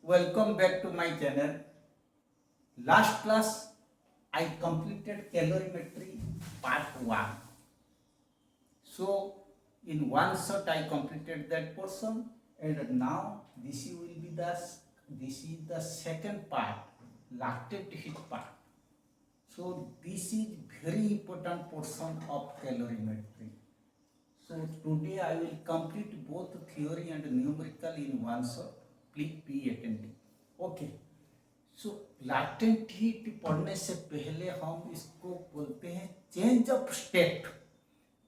Welcome back to my channel. Last class I completed calorimetry part 1. So in one shot I completed that portion, and now this is the second part, lactate heat part. So this is very important portion of calorimetry. So today I will complete both theory and numerical in one shot. Please be attentive. Okay. So latent heat पढ़ने से पहले हम इसको बोलते हैं change of state.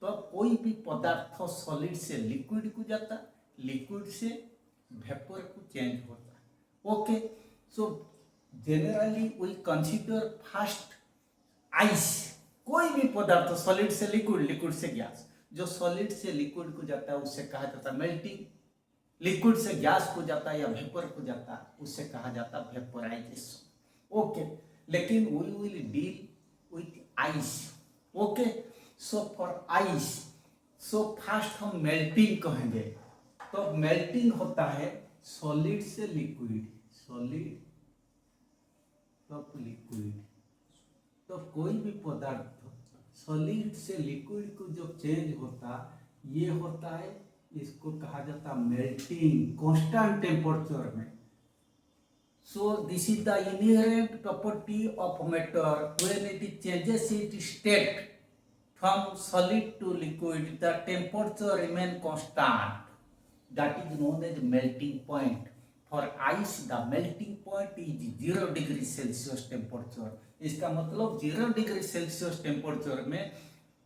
तो कोई भी पदार्थ सॉलिड से लिक्विड को जाता, लिक्विड से वेपर को चेंज होता। Okay, so generally we consider first ice. कोई भी पदार्थ सॉलिड से लिक्विड, लिक्विड से गैस, जो सॉलिड से लिक्विड को जाता है उससे कहा जाता है मेल्टिंग। लिक्विड से गैस को जाता है या वेपर को जाता है उससे कहा जाता है वेपोराइजेशन। ओके, लेकिन we will deal with ice. Okay, so for ice, so first हम मेल्टिंग कहेंगे। तो मेल्टिंग होता है सॉलिड से लिक्विड, सॉलिड तो लिक्विड। तो कोई भी पदार्थ सॉलिड से लिक्विड को जो चेंज होता, ये होता है, इसको कहा जाता मेल्टिंग कांस्टेंट टेम्परेचर में। So this is the inherent property of matter when it changes its state from solid to liquid, the temperature remain constant, that is known as melting point. For ice the melting point is 0 degree Celsius temperature. इसका मतलब 0 degree Celsius temperature में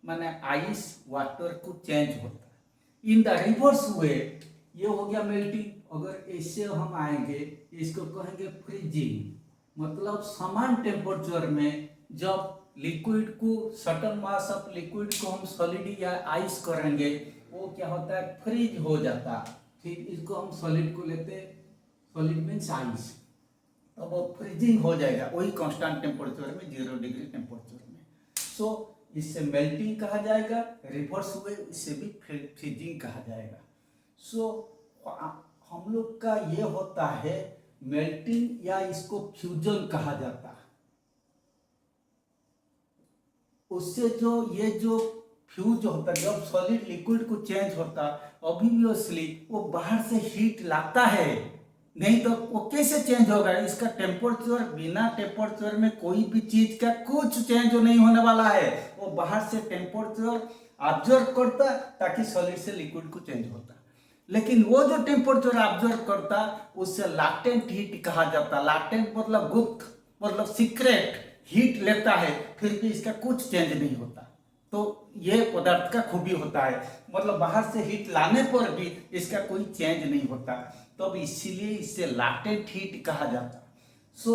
माने ice water को change होता। In the reverse way ये हो गया melting. अगर ऐसे हम आएंगे, इसको कहेंगे फ्रीजिंग। मतलब समान टेम्परेचर में जब लिक्विड को, सर्टेन मास ऑफ लिक्विड को हम सॉलिड या आइस करेंगे, वो क्या होता है, फ्रीज हो जाता। फिर इसको हम सॉलिड को लेते, सॉलिड मीन्स आइस, तो वो फ्रीजिंग हो जाएगा वही कांस्टेंट टेम्परेचर में, 0 डिग्री टेम्परेचर में। सो इससे मेल्टिंग कहा जाएगा, रिवर्स हुए इसे भी फ्रीजिंग कहा जाएगा। सो हम लोग का ये होता है मेल्टिंग, या इसको फ्यूजन कहा जाता है। उससे जो ये जो फ्यूज होता है, जब सॉलिड लिक्विड को चेंज होता, ऑब्वियसली वो बाहर से हीट लाता है, नहीं तो वो कैसे चेंज होगा। इसका टेम्परेचर, बिना टेम्परेचर में कोई भी चीज का कुछ चेंज नहीं होने वाला है। वो बाहर से टेम्परेचर ऑब्जर्व करता ताकि सॉलिड से लिक्विड को चेंज होता। लेकिन वो जो टेम्परेचर ऑब्जर्व करता उससे लैटेंट हीट कहा जाता। लैटेंट मतलब गुप्त, मतलब सीक्रेट हीट लेता है, फिर भी इसका कुछ चेंज नहीं होता। तो ये पदार्थ का खूबी होता है, मतलब बाहर से हीट लाने पर भी इसका कोई चेंज नहीं होता, तो अब इसीलिए इसे लैटेंट हीट कहा जाता। So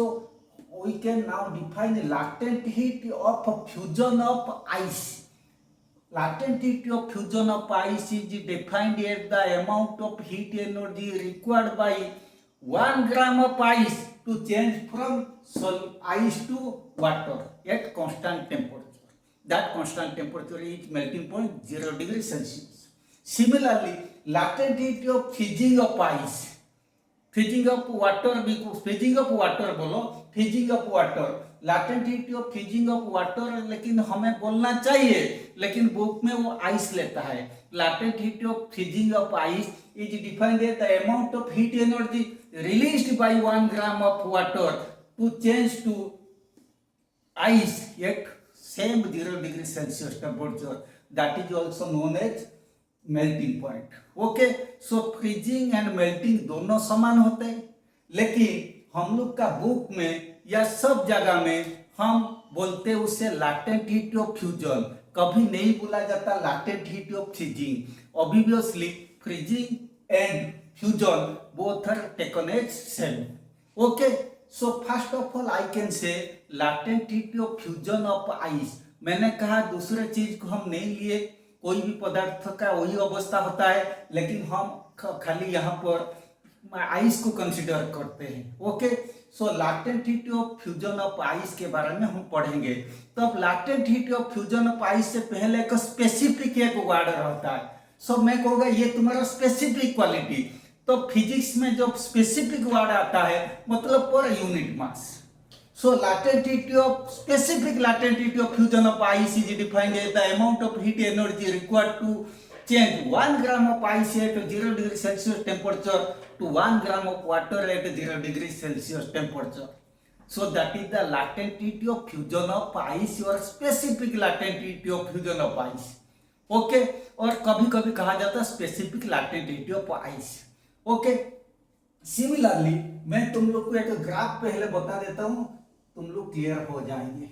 we can now define latent heat of fusion of ice. Latent heat of fusion of ice is defined as the amount of heat energy required by 1 gram of ice to change from ice to water at constant temperature. That constant temperature is melting point 0 degree Celsius. Similarly, latent heat of freezing of ice, freezing of water, freezing of water बोलो, freezing of water, latent heat of freezing of water, लेकिन हमें बोलना चाहिए, लेकिन book में वो ice लेता है। Latent heat of freezing of ice is defined as the amount of heat energy released by 1 gram of water to change to ice at same 0 degree Celsius temperature, that is also known as melting point. Okay, so freezing and melting दोनों समान होते हैं, लेकिन हम लोग का book में या सब जगह में हम बोलते उससे लैटेंट हीट ऑफ फ्यूजन, कभी नहीं बोला जाता latent heat of freezing. Obviously freezing and fusion both are taken as same. Okay, so first of all I can say latent heat of fusion of ice. मैंने कहा दूसरे चीज को हम नहीं लिए, कोई भी पदार्थ का वही अवस्था होता है, लेकिन हम खाली यहाँ पर आइस को कंसिडर करते हैं। Okay, so latent heat of fusion of ice के बारे में हम पढ़ेंगे। तो अब latent heat of fusion of ice से पहले एक स्पेसिफिक एक वर्ड रहता है। सो मैं कहूँगा ये तुम्हारा स्पेसिफिक क्वालिटी। तो फिजिक्स में जो स्पेसिफिक वर्ड आता है मतलब per unit mass. So latent heat of specific latent heat of fusion of ice is defined as the amount of heat energy required to change 1 gram of ice at 0 degree Celsius temperature to 1 gram of water at 0 degree Celsius temperature. So that is the latent heat of fusion of ice or specific latent heat of fusion of ice. Okay, और कभी कभी कहा जाता है specific latent heat of ice. Okay, similarly मैं तुम लोग को एक ग्राफ पहले बता देता हूं, तुम लोग क्लियर हो जाएंगे.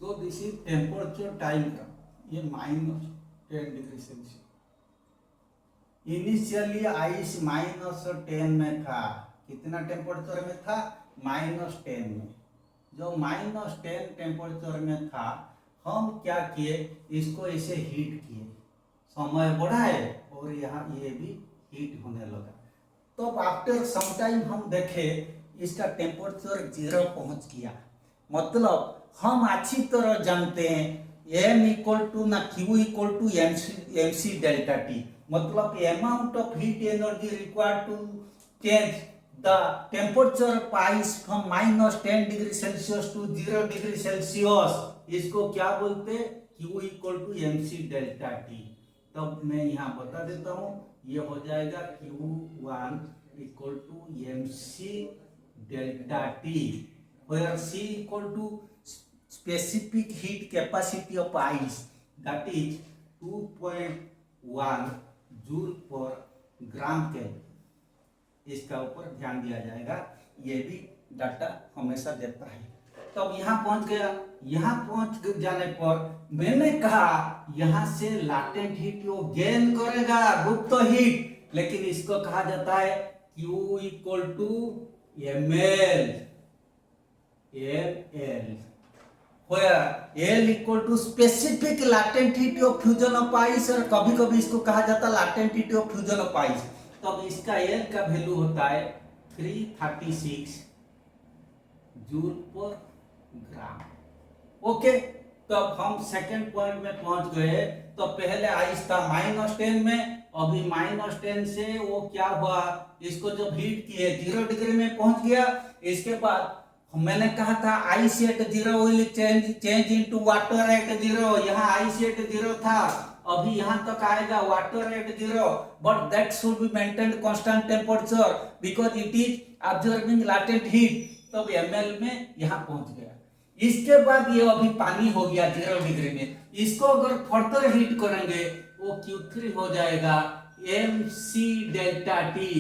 So this is temperature time का, ये -10 डिग्री सेल्सियस. इनिशियली आइस -10 में था. कितना टेम्परेचर में था? -10 में. जो -10 टेम्परेचर में था, हम क्या किए, इसको ऐसे हीट किए, समय बढ़ाए और यहाँ ये भी हीट होने लगा. तो आफ्टर सम टाइम हम देखे इसका टेम्परेचर 0 पहुंच गया. मतलब हम अच्छी तरह जानते हैं m इक्वल टू ना q equal to mc delta T. मतलब amount of heat energy required to change the temperature of ice from -10 degree Celsius to 0 degree Celsius, इसको क्या बोलते हैं? q equal to mc delta T. तब मैं यहाँ बता देता हूँ, ये हो जाएगा q1 equal to mc delta T, where c equal to specific heat capacity of ice, that is 2.1 joule per gram kelvin. इसका ऊपर ध्यान दिया जाएगा, ये भी डाटा हमेशा देता है. तो अब यहाँ पहुंच गया. यहाँ पहुंच जाने पर मैंने कहा यहाँ से लाटेंट हीट वो गेन करेगा, गुप्त हीट, लेकिन इसको कहा जाता है Q equal to ml, where L equal to specific latent heat of fusion of ice, और कभी कभी इसको कहा जाता है latent heat of fusion of ice. तो अब इसका L का वैल्यू होता है 336 जूल पर ग्राम. ओके, तो अब हम सेकंड पॉइंट में पहुंच गए. तो पहले आइस था -10 में, अभी -10 से वो क्या हुआ, इसको जब हीट किए 0 डिग्री में पहुंच गया. इसके बाद मैंने कहा था ice eight 0 will change into water at 0. यहाँ आइस एट 0 था, अभी यहाँ तक आएगा water at 0, but that should be maintained constant temperature because it is absorbing latent heat. तब ml में यहाँ पहुंच गया. इसके बाद ये अभी पानी हो गया 0 डिग्री में. इसको अगर फर्दर हीट करेंगे वो Q3 हो जाएगा mc delta T,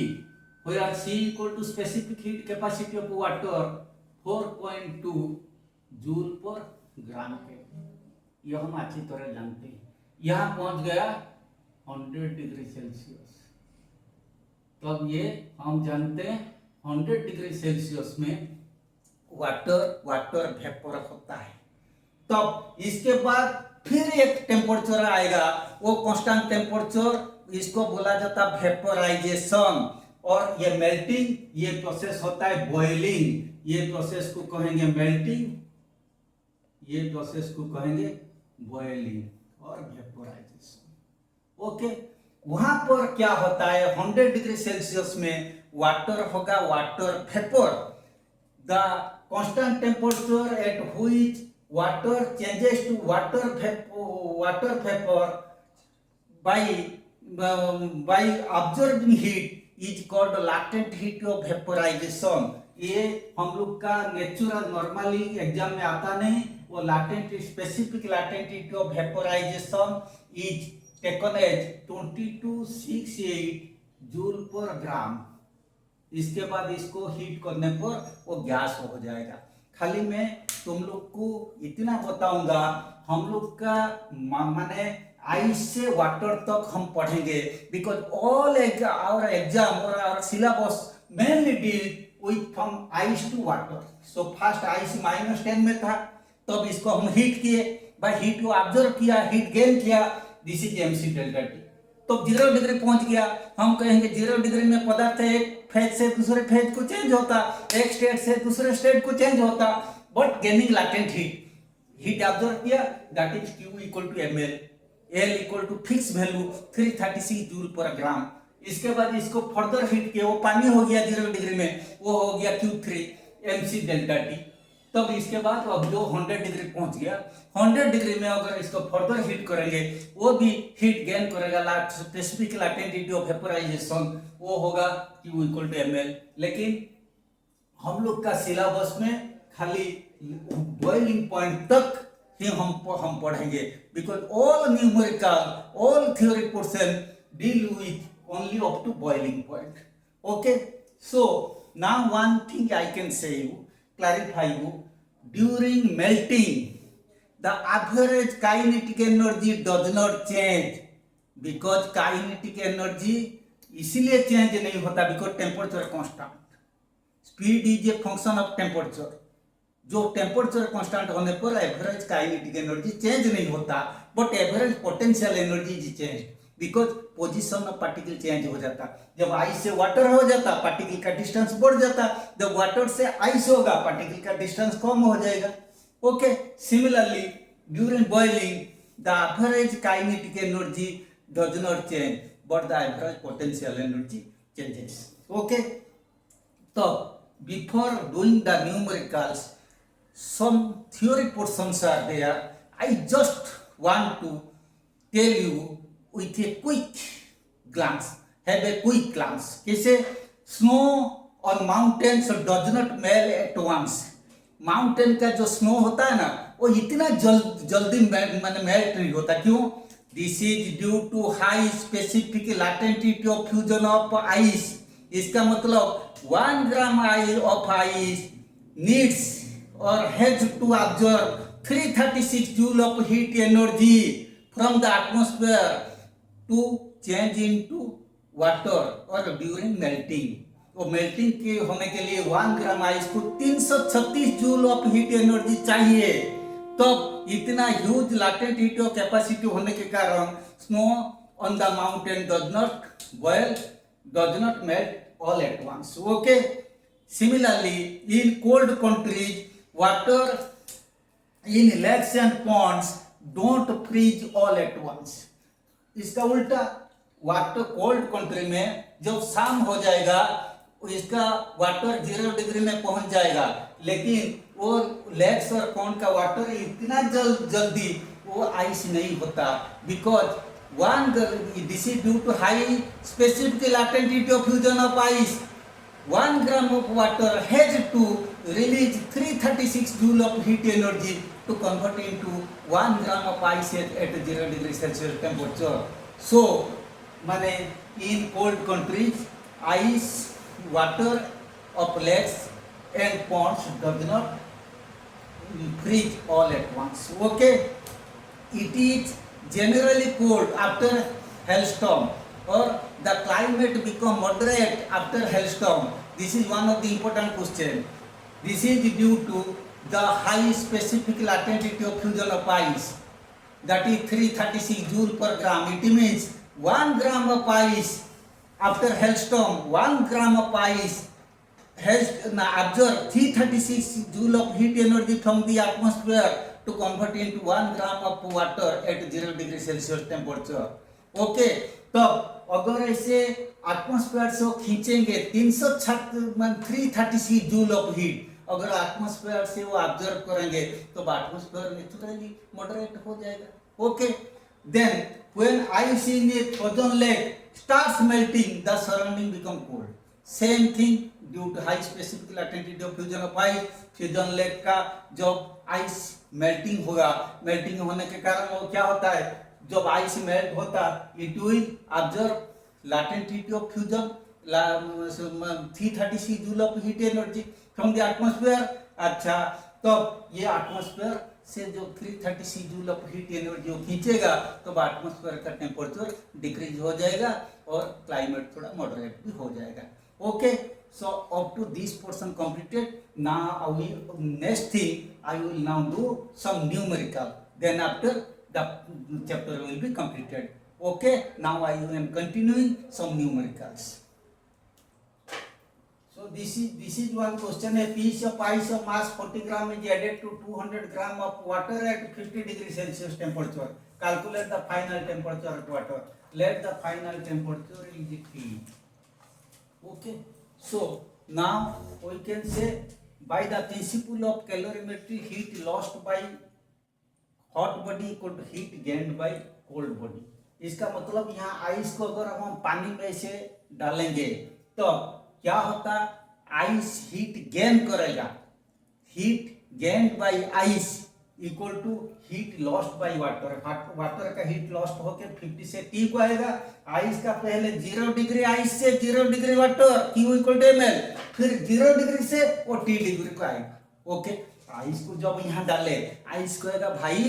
where c equal to specific heat capacity of water 4.2 joule per gram के. यह हम अच्छी तरह जानते हैं. यहाँ पहुंच गया 100 डिग्री सेल्सियस. तब ये हम जानते हैं 100 डिग्री सेल्सियस में वाटर वेपर होता है. तब इसके बाद फिर एक टेम्परेचर आएगा, वो कांस्टेंट टेम्परेचर, इसको बोला जाता है वेपराइजेशन. और ये मेल्टिंग, ये प्रोसेस होता है बॉइलिंग, ये प्रोसेस को कहेंगे मेल्टिंग, ये प्रोसेस को कहेंगे बॉइलिंग और वेपोराइजेशन. ओके, वहां पर क्या होता है 100 डिग्री सेल्सियस में वाटर होगा, water vapour. The constant temperature at which water changes to water vapour by absorbing heat is called latent heat of vaporization. ये हम लोग का नेचुरल नॉर्मली एग्जाम में आता नहीं. वो latent specific latent heat of vaporization is taken as 2268 joule per gram. इसके बाद इसको हीट करने पर वो गैस हो जाएगा. खाली मैं तुम लोग को इतना बताऊंगा, हम लोग का माने आइस से वाटर तक हम पढ़ेंगे, बिकॉज ऑल आवर एग्जाम और our syllabus mainly deal with from ice to water. So first ice -10 में था, तब इसको हम हीट किए, बाय हीट को ऑब्जर्व किया, हीट गेन किया, this is mc delta T. तो 0 डिग्री पहुंच गया। हम कहेंगे 0 डिग्री में पदार्थ एक फेज से दूसरे फेज को चेंज होता, एक स्टेट से दूसरे स्टेट को चेंज होता, but gaining latent heat observe किया, that is Q equal to ml, L equal to fix value 336 joule per gram. इसके बाद इसको फर्दर हीट किया, वो पानी हो गया 0 डिग्री में, वो हो गया Q3 mc डेल्टा टी। तब इसके बाद अब जो 100 डिग्री पहुंच गया, 100 डिग्री में अगर इसको फर्दर हीट करेंगे, वो भी हीट गेन करेगा, स्पेसिफिक लैटेंट ऑफ वेपोराइजेशन वो होगा Q इक्वल टू ml। लेकिन हम लोग का सिलेबस में खाली बॉइलिंग पॉइंट तक ही हम पढ़ेंगे, because all numerical, all theory portion deal with only up to boiling point. Okay, so now one thing I can say you, clarify you, during melting the average kinetic energy does not change, because kinetic energy इसलिए change नहीं होता because temperature constant, speed is a function of temperature. जो temperature constant होने पर average kinetic energy change नहीं होता, but average potential energy is change because position of particle change हो जाता। जब आइस से वाटर हो जाता, पार्टिकल का डिस्टेंस बढ़ जाता, जब वाटर से आइस होगा, पार्टिकल का डिस्टेंस कम हो जाएगा। Okay, similarly during boiling the average kinetic energy does not change, but the average potential energy changes. Okay, तो before doing the numericals, some theory portions are there. I just want to tell you with a quick glance, have a quick glance. कैसे? Snow on mountains does not melt at once. Mountain का जो snow होता है ना, वो इतना जल्दी मैंने मेल्ट नहीं होता। क्यों? This is due to high specific लैटेंटिटी of fusion of ice. इसका मतलब 1 gram of ice needs or has to absorb 336 joule of heat energy from the atmosphere to change into water or during melting। तो melting के होने के लिए 1 gram ice को 336 joule of heat energy चाहिए। तो इतना huge latent heat of capacity होने के कारण snow on the mountain does not boil, does not melt all at once. Okay, similarly in cold countries water in lakes and ponds don't freeze all at once। इसका उल्टा, water cold country में जब शाम हो जाएगा, इसका water 0 degree में पहुंच जाएगा, लेकिन वो लेक्स और पॉन्ड का वाटर इतना जल्दी वो आइस नहीं होता, because this is due to high specific लैटेंटिटी of fusion of ice. 1 gram of water has to release 336 joule of heat energy to convert into 1 gram of ice at 0 degree Celsius temperature. So, माने in cold countries, ice, water of lakes and ponds does not freeze all at once. Okay, it is generally cold after hailstorm, or the climate become moderate after hailstorm. This is one of the important question. This is due to the high specific latency of fusion of ice, that is 336 joule per gram. It means 1 gram of ice after hailstorm, 1 gram of ice has absorbed 336 joule of heat energy from the atmosphere to convert into 1 gram of water at 0 degree Celsius temperature. Okay, तो अगर ऐसे atmosphere से खींचेंगे 336 joule of heat, अगर atmosphere से वो observe करेंगे तो एटमॉस्फेयर नेचुरली मॉडरेट हो जाएगा। Okay, then when ice in a frozen lake starts melting, the surrounding become cold. Same thing due to high specific लैटेंटिटी of fusion of ice. Fusion lake का जब ice melting होगा, melting होने के कारण वो क्या होता है, जब आइस मेल्ट होता, it will observe latent heat of fusion 336 joule of heat energy from the atmosphere. अच्छा, तो ये एटमॉस्फेयर से जो 336 जूल ऑफ हीट एनर्जी खींचेगा, तो एटमॉस्फेयर का टेम्परेचर डिक्रीज हो जाएगा और क्लाइमेट थोड़ा मॉडरेट भी हो जाएगा। Okay, So up to this portion completed. Now next thing I will now do some numerical. Then after the chapter will be completed. Okay. Now I am continuing some numericals. So this is one question. A piece of ice of mass 40 gram is added to 200 gram of water at 50 degree Celsius temperature. Calculate the final temperature of water. Let the final temperature is T. Okay. So now we can say by the principle of calorimetry, heat lost by hot body equal to heat gained by cold body. इसका मतलब यहाँ ice को अगर हम पानी में से डालेंगे तो क्या होता है, आइस हीट गेन करेगा, heat gained by ice equal to heat lost by water. Water का हीट लॉस्ट होकर 50 से T को आएगा। आइस का पहले 0 डिग्री आइस से 0 degree water Q equal to ml, फिर 0 डिग्री से वो T डिग्री को आएगा। ओके। आइस को जब यहाँ डाले, आइस कहेगा भाई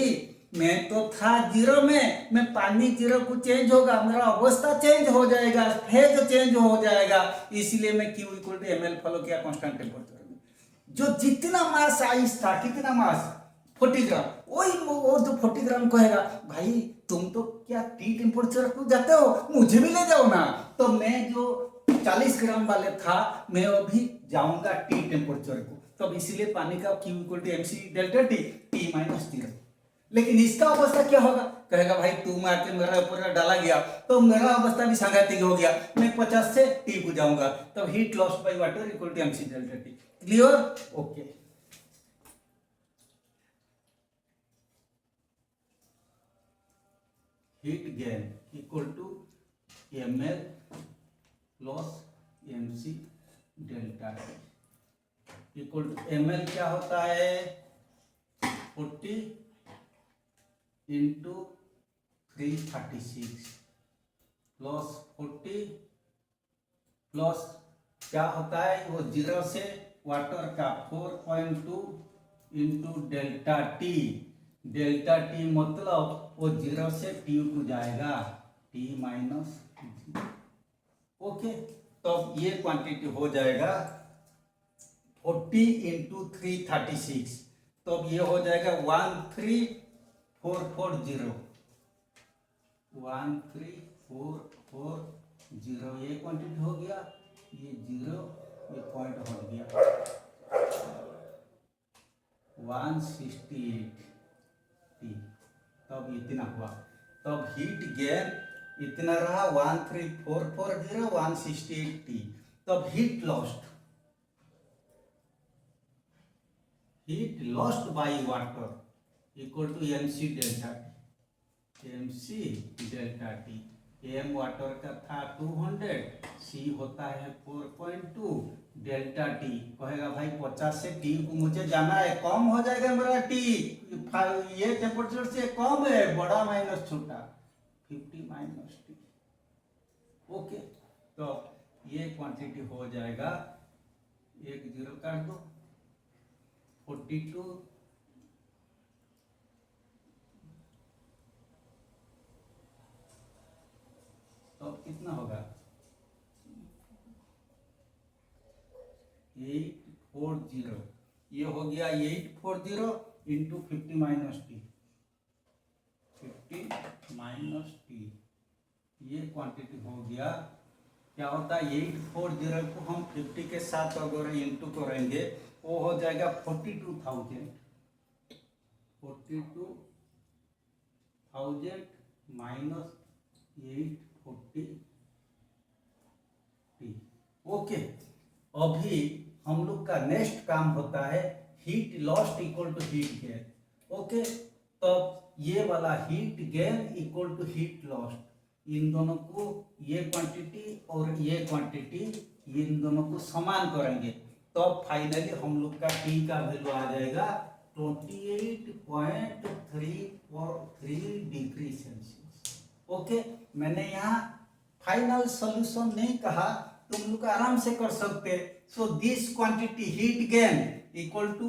मैं तो था 0 में, मैं पानी 0 को चेंज होगा, मेरा अवस्था चेंज हो जाएगा, फेज चेंज हो जाएगा, इसलिए मैं Q equal to ml follow किया कांस्टेंट टेम्परेचर में। जो जितना मास आइस था, कितना मास 40 ग्राम, वही वो जो 40 ग्राम कहेगा भाई तुम तो क्या T टेम्परेचर को जाते हो, मुझे भी ले जाओ ना। तो मैं जो 40 ग्राम वाले था मैं अभी जाऊंगा T टेम्परेचर को, तब इसीलिए पानी का Q equal to MC delta T, T minus 0। लेकिन इसका अवस्था क्या होगा, कहेगा भाई तू मार के मेरा ऊपर डाला गया तो मेरा अवस्था भी सांघातिक हो गया, मैं 50 से T को जाऊंगा, तब heat lost by water equal to MC delta T। Clear? Okay. Heat gain equal to ml plus MC delta T equal to ml क्या होता है 40 इंटू 336 प्लस 40 प्लस क्या होता है वो 0 से वाटर का 4.2 into delta T. Delta T मतलब वो 0 से T को जाएगा T माइनस। ओके। तो ये क्वांटिटी हो जाएगा 40 इंटू 336, तो ये हो जाएगा 13440। 13440 ये क्वांटिटी हो गया, ये 0 ये पॉइंट हो गया 168 T। तब इतना हुआ, तब हीट गेन इतना रहा 13440 168 T। तब heat lost by water equal to MC delta T। MC delta T, M water का था 200, C होता है 4.2, डेल्टा T कहेगा भाई 50 से T को मुझे जाना है, कम हो जाएगा मेरा T, ये टेम्परेचर से कम है, बड़ा माइनस छोटा 50 माइनस T। ओके। तो ये क्वांटिटी हो जाएगा, एक 0 काट दो, 42 तो कितना होगा 840, ये हो गया 840 into 50 minus T, 50 minus T, ये क्वांटिटी हो गया। क्या होता है 840 को हम 50 के साथ अगर इंटू करेंगे वो हो जाएगा 42,000 माइनस 840 T। ओके। अभी हम लोग का नेक्स्ट काम होता है heat lost equal to heat gain. Okay. तो ये वाला heat gain equal to heat lost, इन दोनों को ये क्वांटिटी और ये क्वांटिटी इन दोनों को समान करेंगे तो फाइनली हम लोग का T का वैल्यू आ जाएगा 28.343 डिग्री सेल्सियस। ओके। मैंने यहाँ फाइनल सॉल्यूशन नहीं कहा, तुम लोग आराम से कर सकते। So this quantity heat gain equal to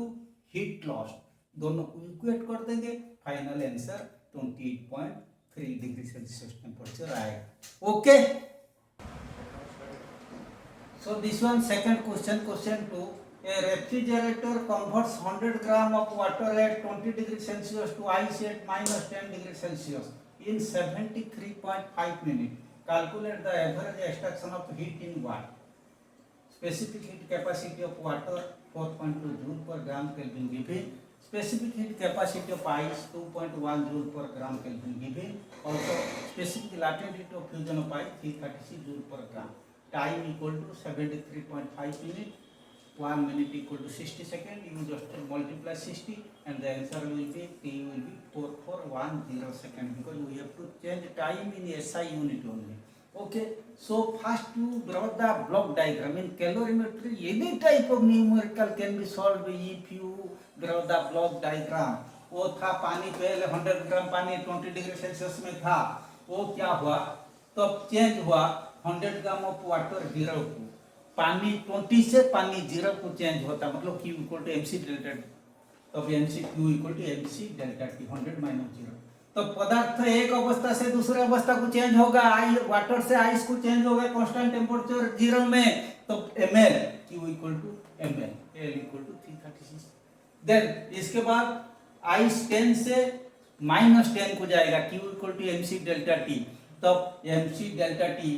heat lost, दोनों को इक्वेट कर देंगे, final answer 28.3 degree Celsius temperature आएगा। Okay. So this one second question, question 2. A refrigerator converts 100 gram of water at 20 degrees Celsius to ice at minus 10 degrees Celsius in 73.5 minutes. Calculate the average extraction of heat in watt. Specific heat capacity of water 4.2 joule per gram Kelvin given. Specific heat capacity of ice 2.1 joule per gram Kelvin given. Also specific latent heat of fusion of ice 336 joule per gram. Time equal to 73.5 minutes. 1 minute equal to 60 seconds. You just multiply 60 and the answer will be T will be 4410 seconds because we have to change time in SI unit only. Okay, so first you draw the block diagram. In calorimetry, any type of numerical can be solved if you draw the block diagram. वो था पानी पहले 100 ग्राम पानी 20 degree Celsius में था, वो क्या हुआ तो चेंज हुआ 100 ग्राम ऑफ वाटर 0 को, पानी 20 से पानी 0 को चेंज होता, मतलब Q equal to MC delta T, तब MC Q equal to MC delta T 100 minus 0, तो पदार्थ एक अवस्था से दूसरे अवस्था को चेंज होगा, वाटर से आइस को चेंज होगा कांस्टेंट टेम्परेचर 0 में, तो ml Q equal to ml, L equal to 336. Then इसके बाद आइस 10 से माइनस 10 को जाएगा, Q equal to MC delta T, तब MC डेल्टा टी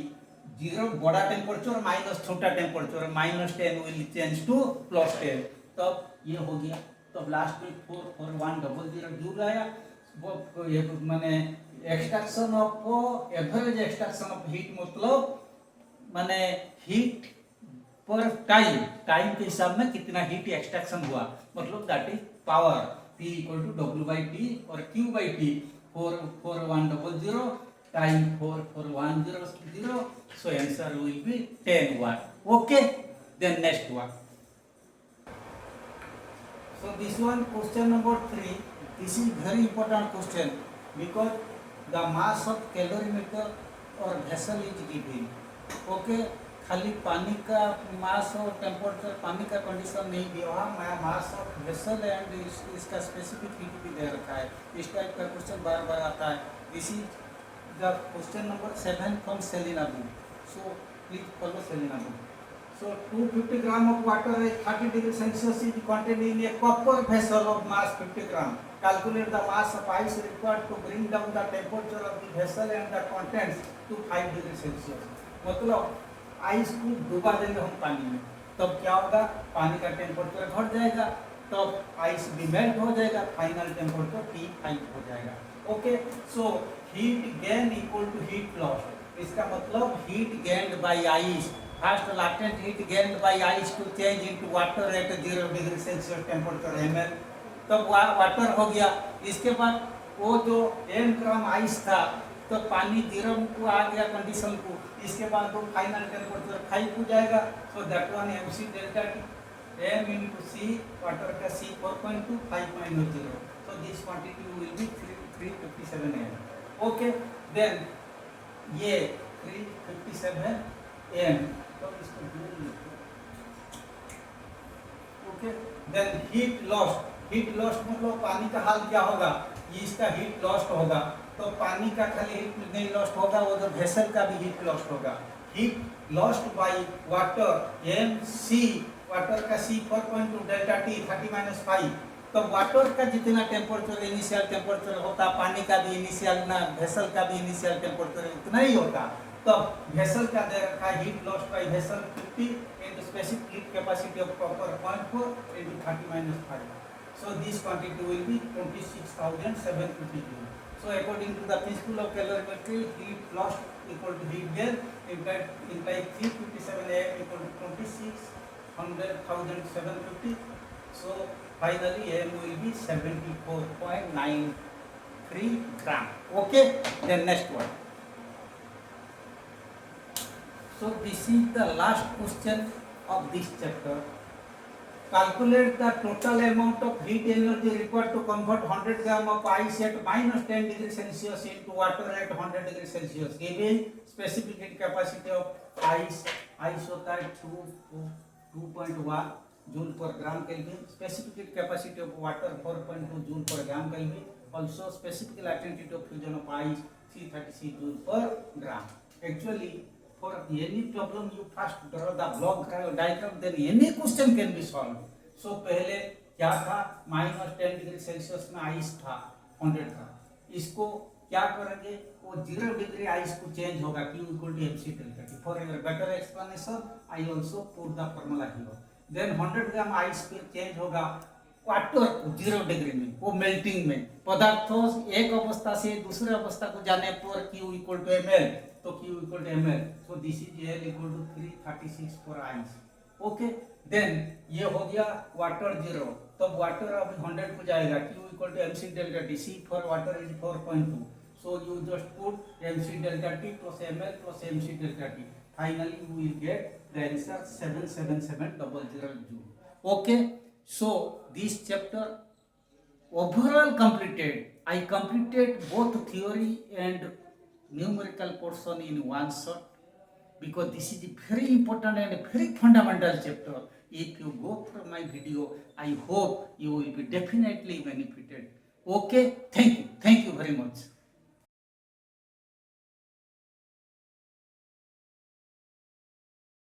0 बड़ा टेम्परेचर माइनस छोटा टेम्परेचर -10 विल चेंज टू +10, तब ये हो गया. तब लास्ट में 44100 जूल आया. वो ये माने extraction of average extraction of heat मतलब माने हीट पर टाइम के हिसाब में कितना हीट एक्सट्रैक्शन हुआ, मतलब that is power P equal to W/T और Q/T 44100 time 44100, so answer will be 10 watt. Okay, then next one. So this one question number 3. This is very important question because the mass of calorimeter or vessel is given. Okay, खाली पानी का मास और temperature पानी का condition नहीं दिया हुआ, mass of vessel and इसका स्पेसिफिक हीट भी दे रखा है. इस टाइप का क्वेश्चन बार बार आता है. This is the question number 7 from Selina book. So please follow Selina book. So 250 gram of water at 30 degrees Celsius is contained in a copper vessel of mass 50 gram. Calculate the mass of ice required to bring down the temperature of the vessel and the contents to 5 degrees Celsius. मतलब ice को डुबा देंगे हम पानी में, तब क्या होगा, पानी का टेम्परेचर घट जाएगा, तब आइस भी मेल्ट हो जाएगा, फाइनल टेम्परेचर T5 हो जाएगा. Okay, so heat gain equal to heat loss. इसका मतलब heat gained by ice, first latent heat gained by ice to change into water at 0 degree Celsius temperature ml, तब water हो गया. इसके बाद वो जो m ग्राम आइस था तो पानी 0 को आ गया कंडीशन को, इसके बाद वो फाइनल टेम्परेचर 5 हो जाएगा. So that one MC delta T m into C, water का C 4.2 5.0, so this quantity will be 357 m. Okay, then ये 357 m. Okay, then heat lost. Heat lost मतलब पानी का हाल क्या होगा, इसका हीट लॉस्ट होगा, तो पानी का खाली हीट नहीं लॉस्ट होगा, वो जो वेसल का भी हीट लॉस्ट होगा. Heat lost by water MC, water का C 4.2 डेल्टा T 30-5, तो वाटर का जितना टेम्परेचर इनिशियल टेम्परेचर होता, पानी का भी इनिशियल ना वेसल का भी इनिशियल टेम्परेचर उतना ही होता. तो वेसल का दे रखा है heat lost bye vessel 50 into specific heat capacity of copper 0.4 into 30-5. So this quantity will be 26,750 joule. So according to the principle of calorimetry, heat lost equal to heat gain, implied 357 am equal to 26,750. So finally am will be 74.93 gram. Okay, then next one. So this is the last question of this chapter. Calculate the total amount of heat energy required to convert 100 gram of ice at -10 degrees Celsius into water at 100 degrees Celsius. Given specific heat capacity of ice होता है 2.1 joule per gram Kelvin. Specific heat capacity of water 4.2 joule per gram Kelvin. Also specific latent heat of fusion of ice 336 joule per gram. Actually for any problem you first draw the block diagram, then any question can be solved. So पहले क्या था, -10 degree Celsius में ice था 100 था, इसको क्या करेंगे, वो 0 डिग्री आइस को चेंज होगा Q equal to MC delta T. For your better explanation I also put the formula here. Then 100 gram ice फिर चेंज होगा वाटर 0 डिग्री में, वो मेल्टिंग में. पदार्थों एक अवस्था से दूसरे अवस्था को जाने पर Q इक्वल टू ml, तो Q equal to ml. So this is L equal to 336 for ice. Okay, then ये हो गया वाटर 0, तब वाटर अब 100 को जाएगा Q equal to MC delta T. C for water is 4.2. So you just put MC delta T plus ml plus MC delta T. Finally you will get the answer 77700 joule. Okay, so this chapter overall completed. I completed both theory and numerical portion in one shot because this is a very important and a very fundamental chapter. If you go through my video, I hope you will be definitely benefited. Okay, thank you very much.